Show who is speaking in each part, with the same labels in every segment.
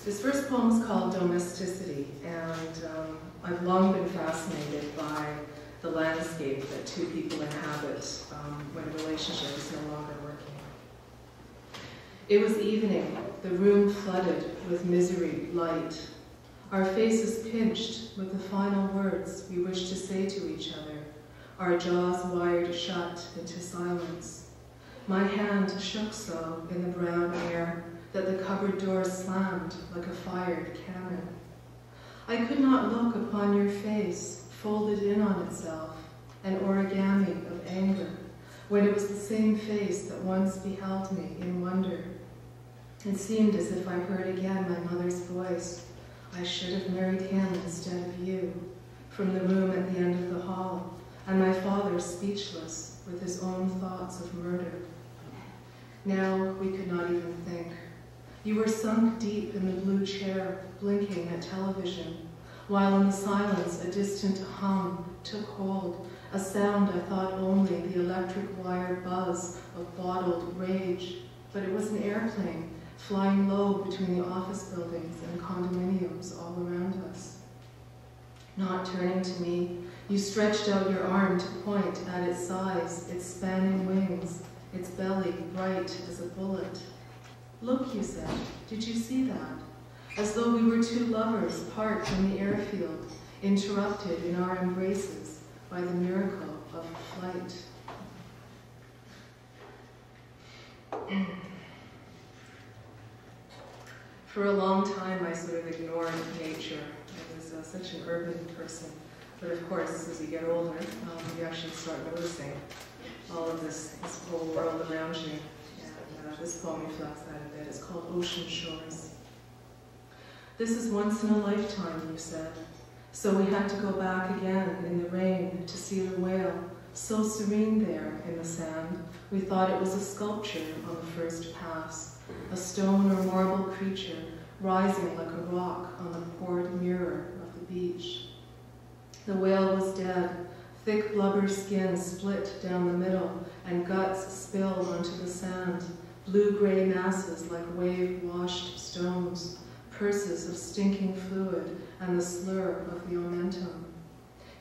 Speaker 1: This first poem is called Domesticity, and I've long been fascinated by the landscape that two people inhabit when a relationship is no longer working. It was evening, the room flooded with misery light, our faces pinched with the final words we wished to say to each other, our jaws wired shut into silence. My hand shook so in the brown air that the cupboard door slammed like a fired cannon. I could not look upon your face, folded in on itself, an origami of anger, when it was the same face that once beheld me in wonder. It seemed as if I heard again my mother's voice. I should have married him instead of you, from the room at the end of the hall, and my father speechless with his own thoughts of murder. Now we could not even think. You were sunk deep in the blue chair, blinking at television, while in the silence a distant hum took hold, a sound I thought only the electric wire buzz of bottled rage, but it was an airplane flying low between the office buildings and condominiums all around us. Not turning to me, you stretched out your arm to point at its size, its spanning wings, its belly bright as a bullet. Look, you said, did you see that? As though we were two lovers parked in the airfield, interrupted in our embraces by the miracle of flight. For a long time, I sort of ignored nature. I was such an urban person. But of course, as you get older, you actually start noticing all of this whole world around you. And this poem reflects that a bit. It's called Ocean Shores. This is once in a lifetime, you said. So we had to go back again in the rain to see the whale, so serene there in the sand. We thought it was a sculpture on the first pass, a stone or marble creature rising like a rock on the poured mirror of the beach. The whale was dead, thick blubber skin split down the middle, and guts spilled onto the sand, blue-gray masses like wave-washed stones, purses of stinking fluid, and the slur of the omentum.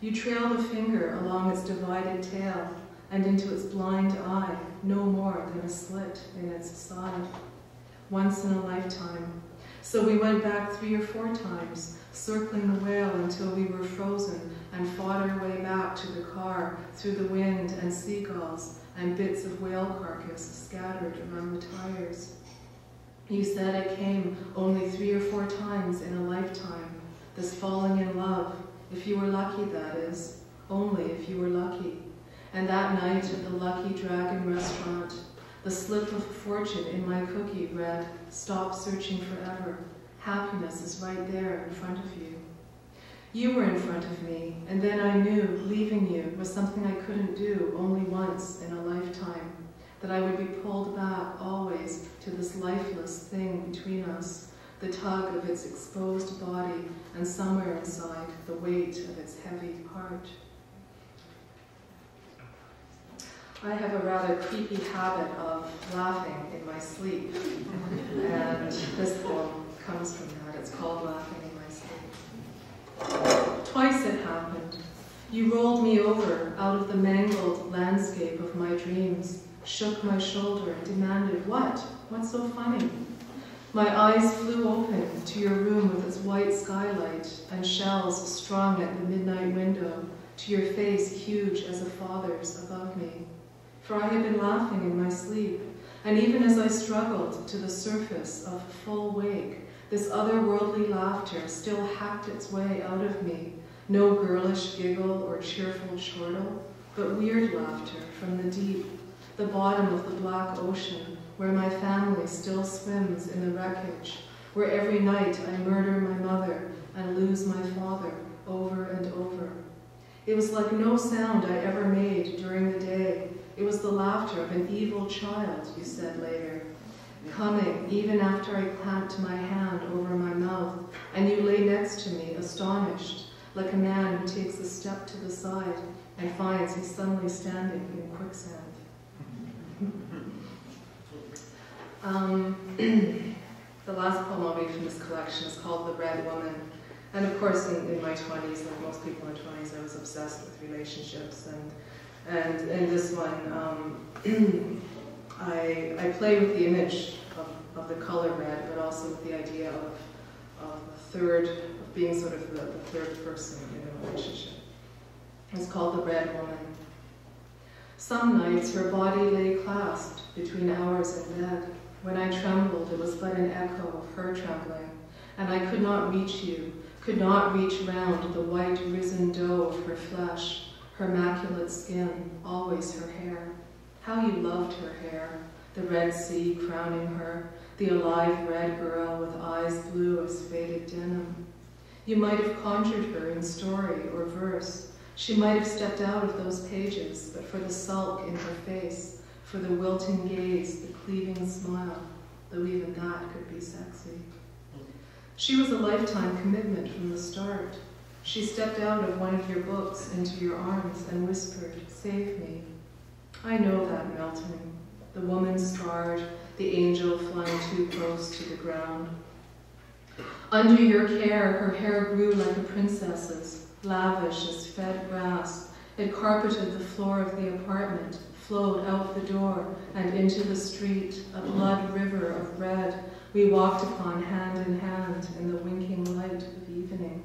Speaker 1: You trailed a finger along its divided tail, and into its blind eye, no more than a slit in its side. Once in a lifetime. So we went back 3 or 4 times, circling the whale until we were frozen, and fought our way back to the car through the wind and seagulls and bits of whale carcass scattered around the tires. You said it came only 3 or 4 times in a lifetime, this falling in love, if you were lucky, that is, only if you were lucky. And that night at the Lucky Dragon restaurant, the slip of fortune in my cookie read, "Stop searching forever. Happiness is right there in front of you." You were in front of me, and then I knew leaving you was something I couldn't do only once in a lifetime, that I would be pulled back always to this lifeless thing between us, the tug of its exposed body, and somewhere inside, the weight of its heavy heart. I have a rather creepy habit of laughing in my sleep, and this poem comes from that. It's called Laughing in My Sleep. Twice it happened. You rolled me over out of the mangled landscape of my dreams, shook my shoulder and demanded, "What? What's so funny?" My eyes flew open to your room with its white skylight and shells strung at the midnight window, to your face huge as a father's above me. For I had been laughing in my sleep, and even as I struggled to the surface of full wake, this otherworldly laughter still hacked its way out of me, no girlish giggle or cheerful chortle, but weird laughter from the deep, the bottom of the black ocean, where my family still swims in the wreckage, where every night I murder my mother and lose my father over and over. It was like no sound I ever made during the day. It was the laughter of an evil child, you said later, coming even after I clamped my hand over my mouth, and you lay next to me, astonished, like a man who takes a step to the side and finds he's suddenly standing in quicksand. The last poem I'll read from this collection is called The Red Woman. And of course, in my 20s, like most people in their 20s, I was obsessed with relationships. And in this one, I play with the image of the color red, but also with the idea of being sort of the third person in a relationship. It's called The Red Woman. Some nights her body lay clasped between ours in bed. When I trembled, it was but an echo of her trembling, and I could not reach you, could not reach round the white risen dough of her flesh, her immaculate skin, always her hair. How you loved her hair, the Red Sea crowning her, the alive red girl with eyes blue as faded denim. You might have conjured her in story or verse. She might have stepped out of those pages, but for the sulk in her face, for the wilting gaze, the cleaving smile, though even that could be sexy. She was a lifetime commitment from the start. She stepped out of one of your books into your arms and whispered, "Save me." I know that melting, the woman scarred, the angel flying too close to the ground. Under your care, her hair grew like a princess's, lavish as fed grass. It carpeted the floor of the apartment, flowed out the door and into the street, a blood river of red we walked upon hand in hand in the winking light of evening.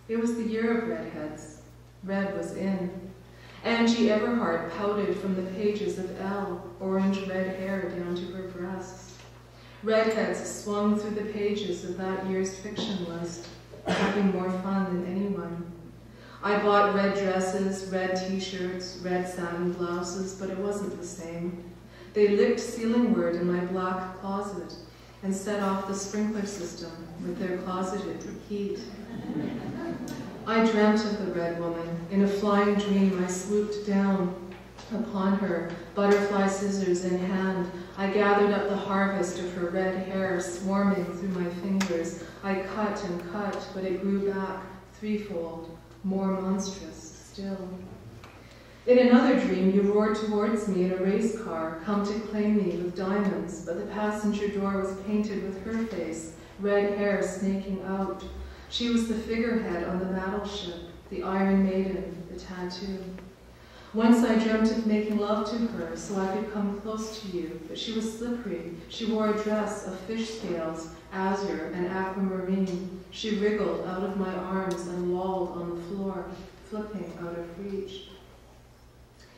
Speaker 1: It was the year of redheads. Red was in. Angie Everhart pouted from the pages of Elle, orange-red hair down to her breasts. Redheads swung through the pages of that year's fiction list, having more fun than anyone. I bought red dresses, red t-shirts, red satin blouses, but it wasn't the same. They licked ceilingward in my black closet and set off the sprinkler system with their closeted heat. I dreamt of the Red Woman. In a flying dream, I swooped down upon her, butterfly scissors in hand. I gathered up the harvest of her red hair swarming through my fingers. I cut and cut, but it grew back threefold, more monstrous still. In another dream, you roared towards me in a race car, come to claim me with diamonds, but the passenger door was painted with her face, red hair snaking out. She was the figurehead on the battleship, the Iron Maiden, the tattoo. Once I dreamt of making love to her so I could come close to you, but she was slippery. She wore a dress of fish scales, azure, and aquamarine. She wriggled out of my arms and lolled on the floor, flipping out of reach.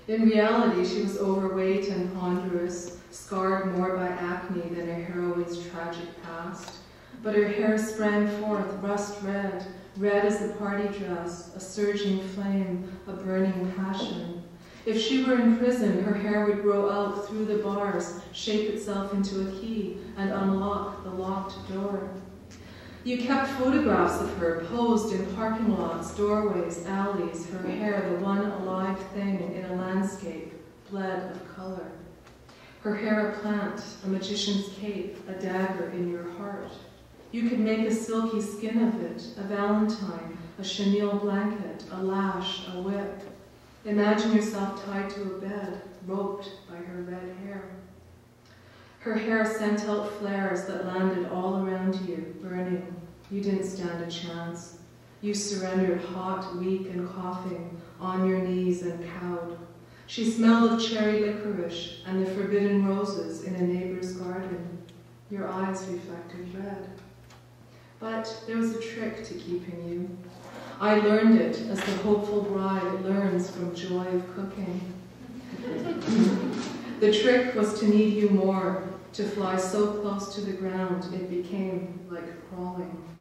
Speaker 1: In reality, she was overweight and ponderous, scarred more by acne than her heroine's tragic past. But her hair sprang forth rust red, red as the party dress, a surging flame, a burning passion. If she were in prison, her hair would grow out through the bars, shape itself into a key, and unlock the locked door. You kept photographs of her, posed in parking lots, doorways, alleys, her hair the one alive thing in a landscape, bled of color. Her hair a plant, a magician's cape, a dagger in your heart. You could make a silky skin of it, a valentine, a chenille blanket, a lash, a whip. Imagine yourself tied to a bed, roped by her red hair. Her hair sent out flares that landed all around you, burning. You didn't stand a chance. You surrendered hot, weak, and coughing, on your knees and cowed. She smelled of cherry licorice and the forbidden roses in a neighbor's garden. Your eyes reflected red. But there was a trick to keeping you. I learned it as the hopeful bride learns from joy of cooking. The trick was to need you more, to fly so close to the ground it became like crawling.